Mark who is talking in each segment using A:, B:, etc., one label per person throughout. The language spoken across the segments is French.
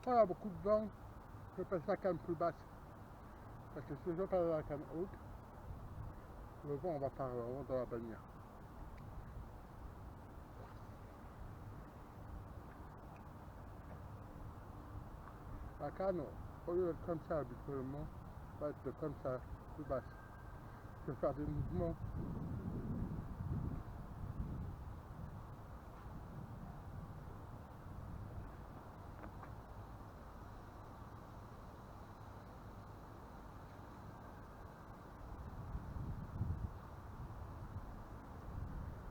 A: Quand il y a beaucoup de vent, je passe la canne plus basse. Parce que si je passe la canne haute, le vent va par là dans la bannière. La canne, au lieu d'être comme ça habituellement, va être comme ça, plus basse. Je vais faire des mouvements.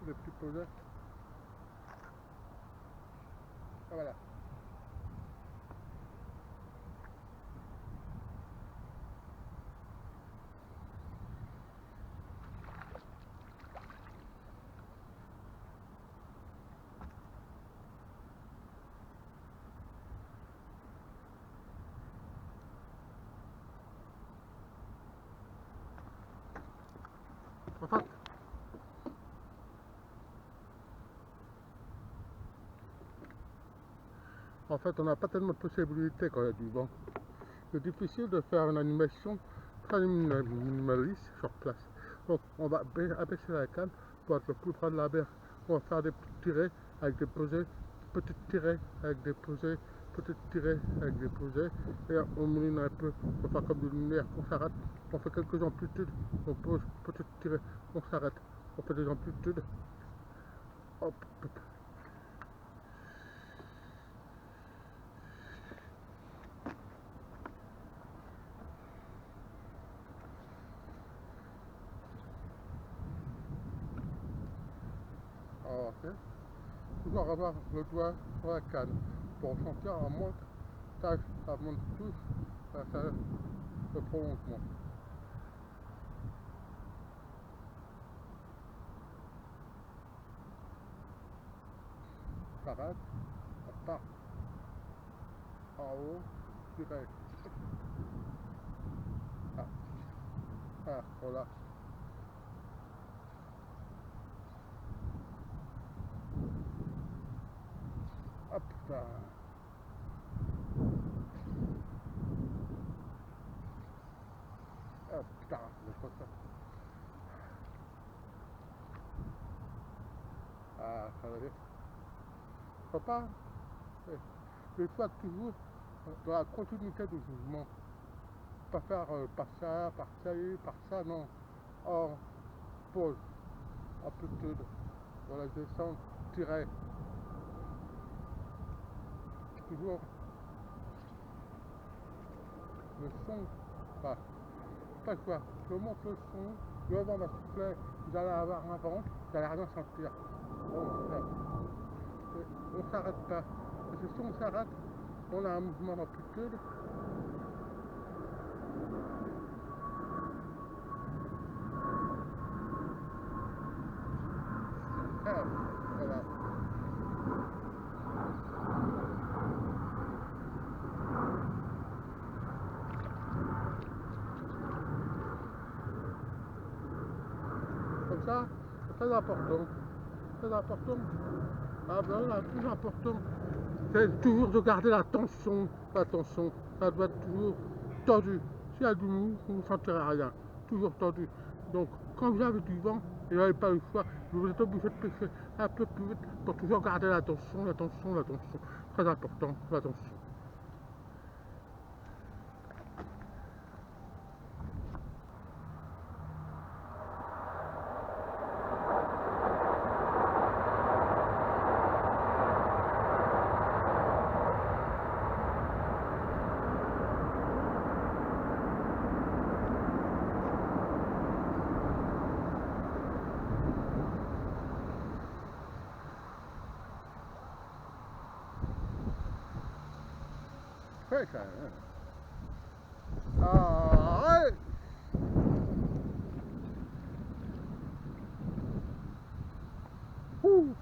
A: Des petits posés. Ah, voilà. En fait, on n'a pas tellement de possibilités quand il y a du vent. C'est difficile de faire une animation très minimaliste sur place. Donc, on va abaisser la canne pour être le plus près de la mer. On va faire des petits tirets avec des posées, petites tirées avec des posées, petites tirées avec des posées. Et on mouline un peu, on va faire comme du luminaire. On s'arrête, on fait quelques amplitudes, on pose, petite tirée, on s'arrête, on fait des amplitudes. Hop, hop. Alors, toujours avoir le doigt sur la canne pour sentir un montage, ça monte tous, ça le prolongement. Ça reste, on part en haut, direct. Ah, voilà. Hop là. Ah putain, je crois ça. Ah, ça va aller. Papa, il faut être toujours dans la continuité du mouvement. Pas faire par ça, par ça, non. En pause, amplitude, dans la descente, tirer. Toujours le son, bah, pas quoi, je monte le son, le vent va souffler, vous allez avoir un vent, vous allez rien sentir. On s'arrête pas. Parce que si on s'arrête, on a un mouvement d'amplitude. Ah, voilà. Comme ça, c'est très important. Très important. Ah ben là, le plus important, c'est toujours de garder la tension. La tension, ça doit être toujours tendu. S'il y a du mou, vous ne sentirez rien. Toujours tendu. Donc, quand vous avez du vent, et vous n'avez pas le choix, vous êtes obligé de pêcher un peu plus vite pour toujours garder la tension, la tension, la tension. Très important, la tension. Ouais, ça. Ah, ouais. Ouh.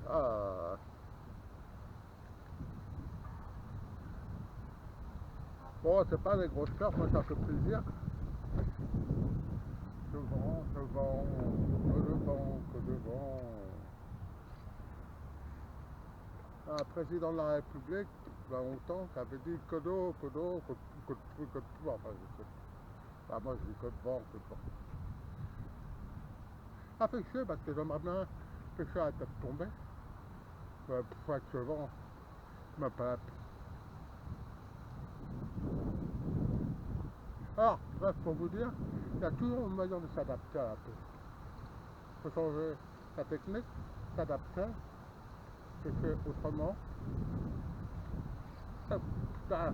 A: Ah. Bon, c'est pas des grosses pertes, mais ça fait plaisir. Devant, devant, devant, devant. un président de la République, il y a longtemps, qui avait dit que d'eau, que d'eau, que de pluie, que de pluie. Enfin, je sais. Bah, moi, je dis que de vent, que de vent. Ça fait chier parce que j'aimerais bien pêcher à la tête tombée. Pour que le vent me pète. Alors, bref, pour vous dire, il y a toujours une manière de s'adapter à la pêche. Il faut changer sa technique, s'adapter, pêcher autrement. Hop, là.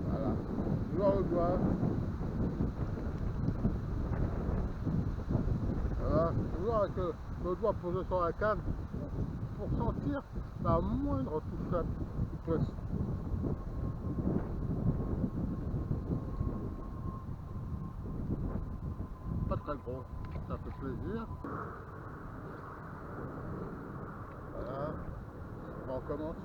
A: Voilà. Dans le doigt. Voilà. Toujours avec le doigt posé sur la canne pour sentir la moindre touchette qui presse. Pas très gros, ça fait plaisir. Voilà. On recommence.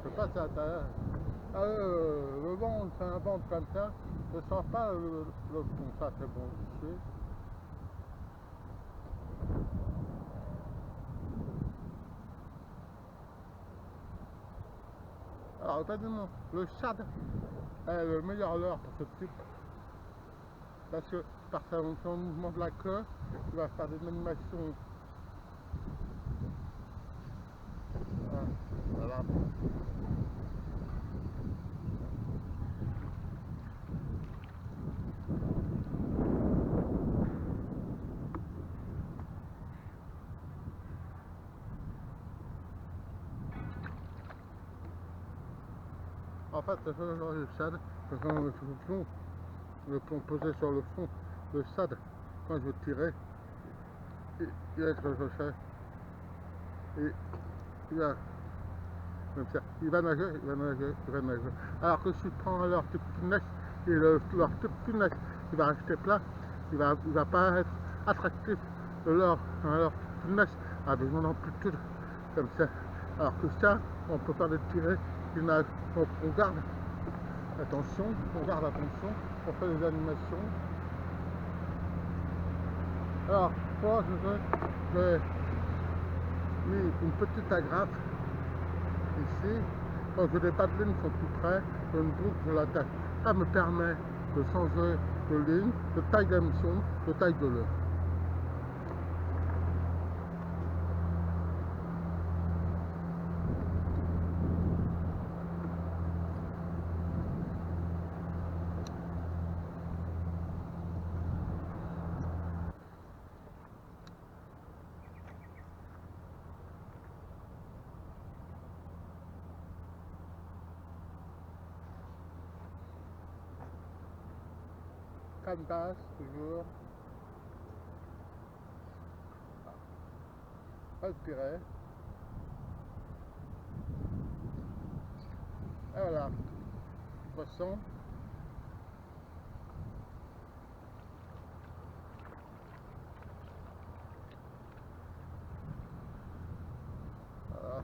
A: Je sais pas si le vent, c'est un vent comme ça, je sens pas le fond, ça c'est bon, je sais. Alors, évidemment, le shad est le meilleur leurre pour ce type, parce que par son mouvement de la queue, il va faire des animations. Voilà. En fait, c'est le shad, c'est quand le plomb posé sur le fond, le shad, quand je tirais, il va être ricochet. Et il va, comme ça, il va nager, il va nager, il va nager. Alors que si je prends leur type finesse, et leur type finesse, il va rester plat, il va pas être attractif. Leur finesse a besoin d'amplitude, comme ça. Alors que ça, on peut pas le tirer, il nage. Donc on garde attention, on fait des animations. Alors, moi, j'ai mis une petite agrafe ici. Quand les paddlings sont tout près, j'ai une boucle sur la tête. Ça me permet de changer de ligne, de taille d'émission, de taille de leurre. Canvas, toujours. Respirer. Et voilà. Poisson. Voilà.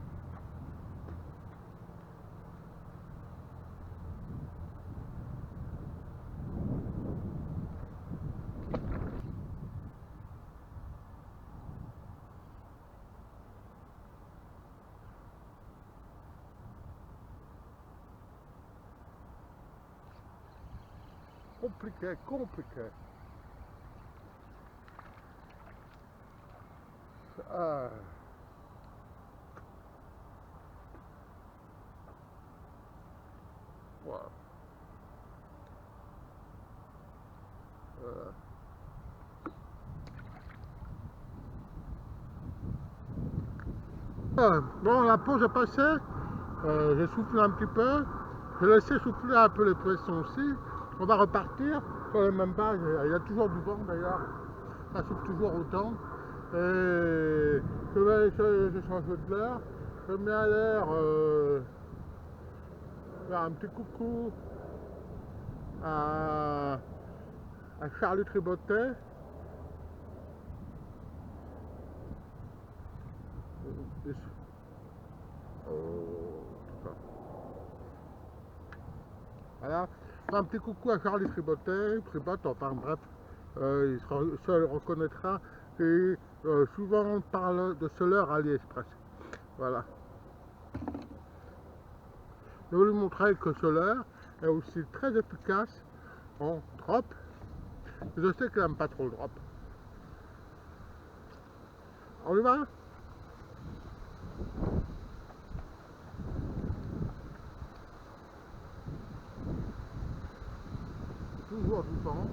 A: Compliqué, compliqué. Ah. Wow. Bon, la pause est passée. J'ai soufflé un petit peu. J'ai laissé souffler un peu les poissons aussi. On va repartir sur les mêmes bases. Il y a toujours du vent d'ailleurs. Ça souffle toujours autant. Et je vais essayer de changer de l'air. Je mets à l'air faire un petit coucou à Charlie Tribotet. Oh, Voilà. Un petit coucou à Charlie Tribotet, enfin bref, se reconnaîtra. Et souvent on parle de Solar AliExpress. Voilà. Je vais vous montrer que Solar est aussi très efficace en drop. Je sais qu'elle n'aime pas trop le drop. On y va? Toujours du vent.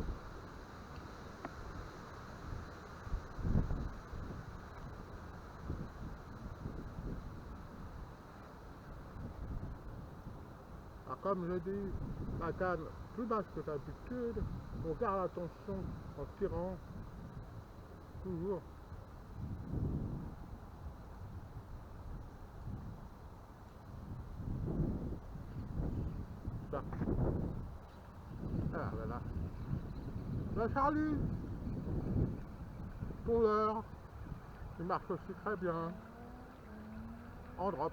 A: Alors, comme je dis, la canne plus basse que d'habitude, on garde attention en tirant toujours. Ça. Ah, voilà. Là, Charlie, pour l'heure, il marche aussi très bien en drop.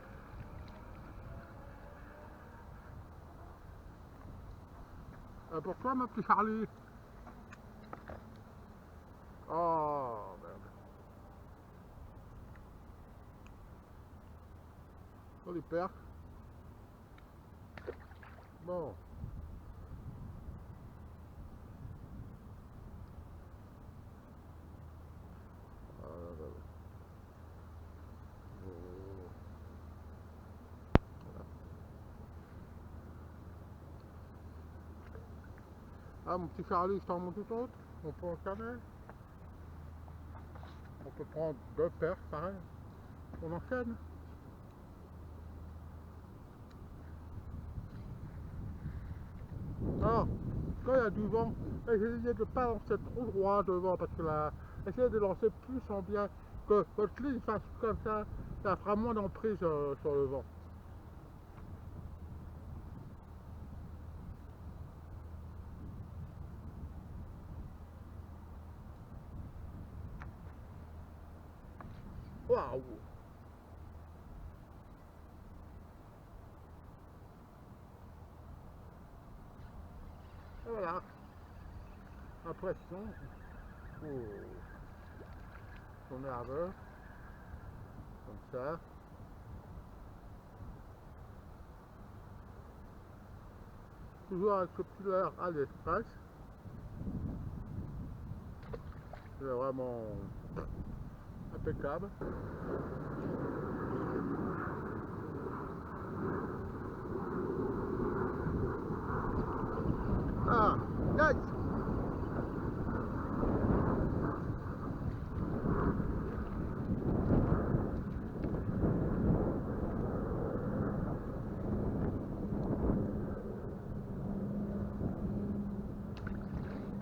A: Pour toi, mon petit Charlie. Oh, merde. On les perd. Bon. Ah, mon petit Charlie, je t'en montre tout autre. On peut enchaîner. On peut prendre deux paires, pareil. On enchaîne. Alors, quand il y a du vent, essayez de ne pas lancer trop droit devant parce que là, essayez de lancer plus en bien que votre ligne fasse comme ça fera moins d'emprise sur le vent. Waouh! Voilà, la pression. Oh. On est nerveux, comme ça. Toujours avec ce petit leurre AliExpress. C'est vraiment impeccable. Ah, nice!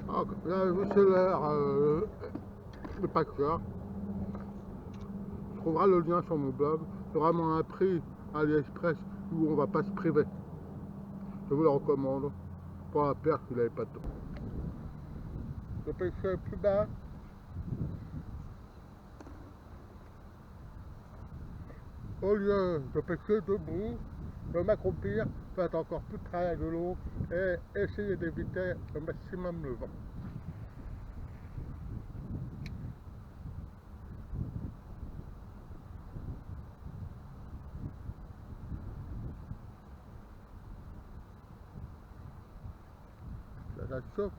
A: Ah, là, c'est l'heure, le packer. Tu trouveras le lien sur mon blog. C'est vraiment un prix AliExpress où on va pas se priver. Je vous le recommande. Pour un père qui n'avait pas de temps. Le pêcher plus bas. Au lieu de pêcher debout, de m'accroupir, faire encore plus près de l'eau et essayer d'éviter au maximum le vent. Ça chauffe.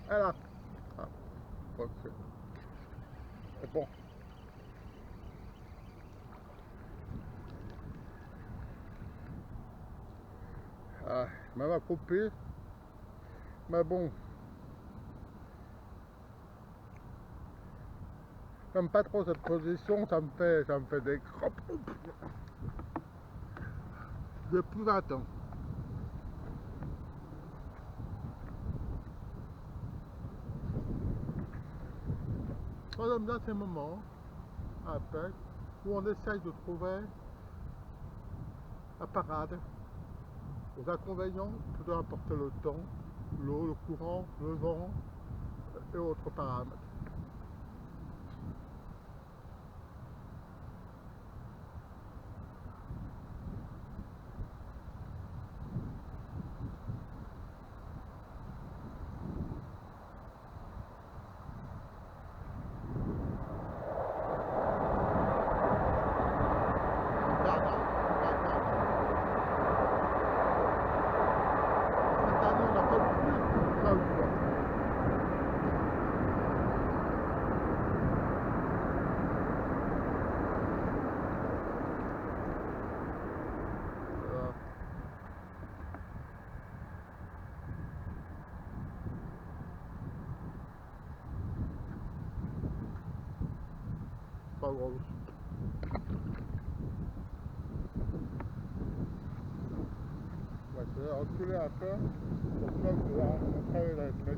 A: Voilà. Ah, c'est bon. Ah, je m'avais accroupi. Mais bon. J'aime pas trop cette position, ça me fait des crampes depuis 20 ans. Moi j'aime bien ces moments, après, où on essaye de trouver à parade. Aux inconvénients, tout doit apporter le temps, l'eau, le courant, le vent et autres paramètres. Pas grand chose. Ouais, je vais reculer un peu pour pouvoir montrer la mèche.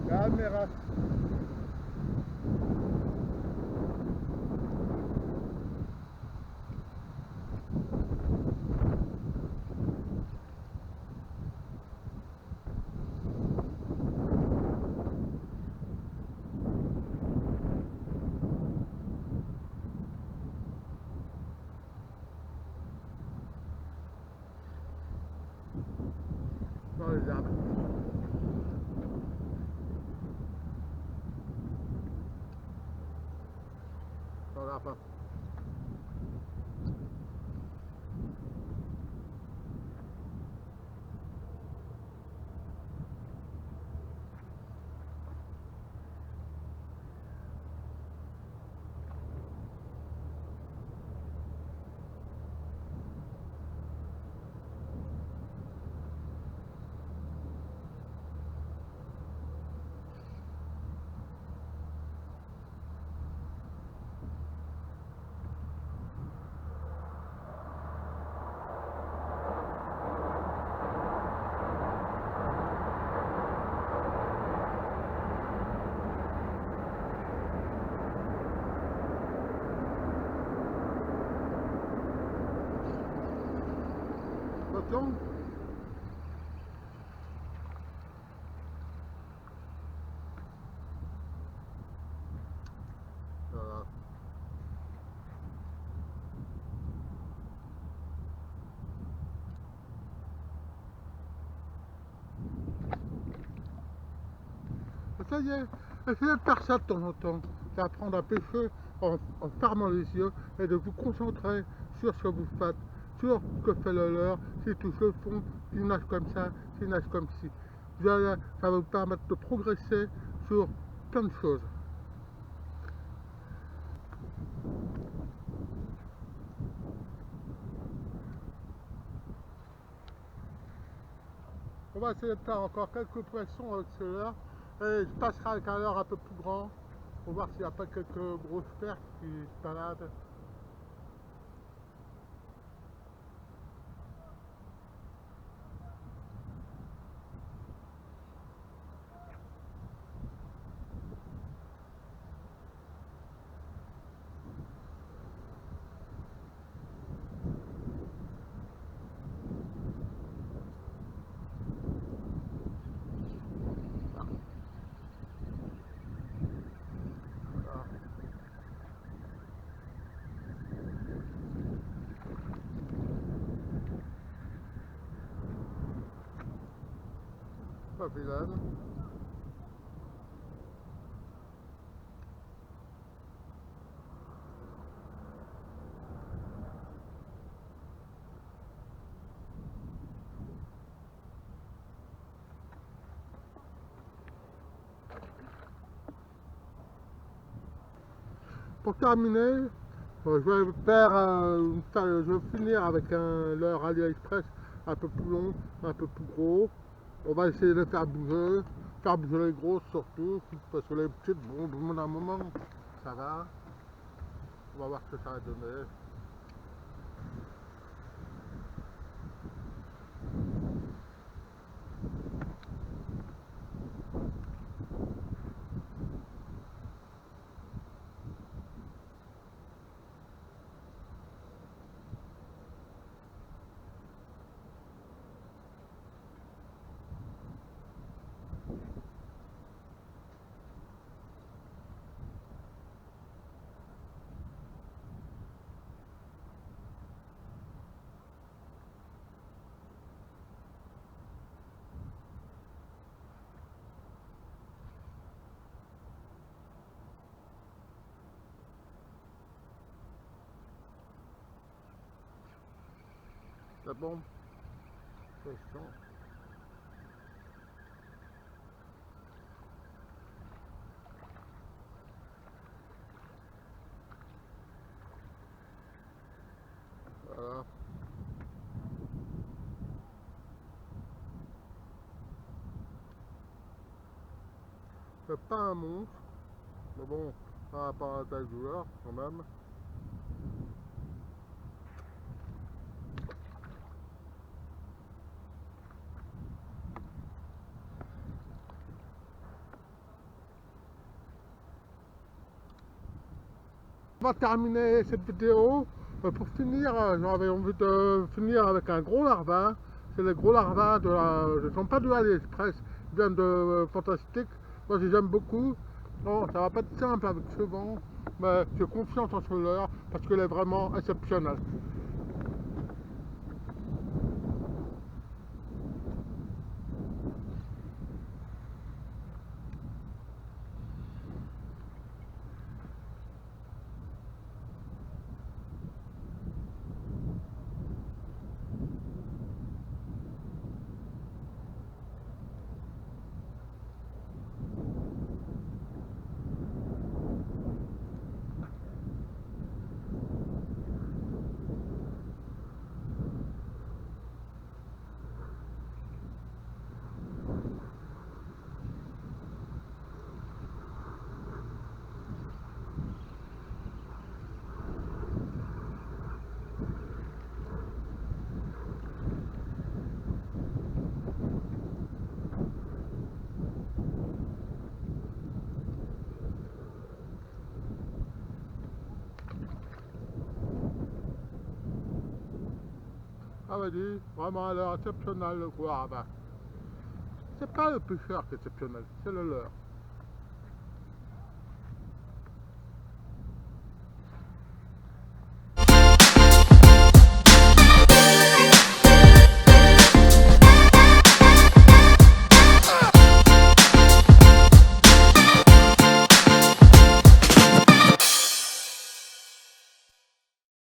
A: La Almeras. Dans les arbres. Dans la fin. Attention. Voilà. Ça y est, essayez de faire ça de temps en temps, d'apprendre à pêcher en fermant les yeux et de vous concentrer sur ce que vous faites, sur ce que fait le leurre, s'il touche le fond, s'il nage comme ça, s'il nage comme ci. Ça va vous permettre de progresser sur plein de choses. On va essayer de faire encore quelques pressions avec ce leurre et je passerai avec un leurre un peu plus grand pour voir s'il n'y a pas quelques grosses perches qui se baladent. pas vilaine. Pour terminer, je vais finir avec un leurre AliExpress un peu plus long, un peu plus gros. On va essayer de faire bouger les grosses surtout, parce que les petites, bon, au bout d'un moment, ça va. On va voir ce que ça va donner. C'est bon. C'est chiant. Voilà. C'est pas un monstre, mais bon, par rapport à la taille du joueur, quand même. On va terminer cette vidéo. Pour finir, j'avais envie de finir avec un gros larva. C'est les gros larvas je ne sont pas de AliExpress, ils viennent de Fantastique. Moi, j'aime beaucoup. Bon, ça va pas être simple avec ce vent, mais j'ai confiance en ce leurre parce qu'il est vraiment exceptionnel. Ah bah dit, vraiment à l'heure exceptionnelle le gros larva. C'est pas le plus cher qui est exceptionnel, c'est le leurre.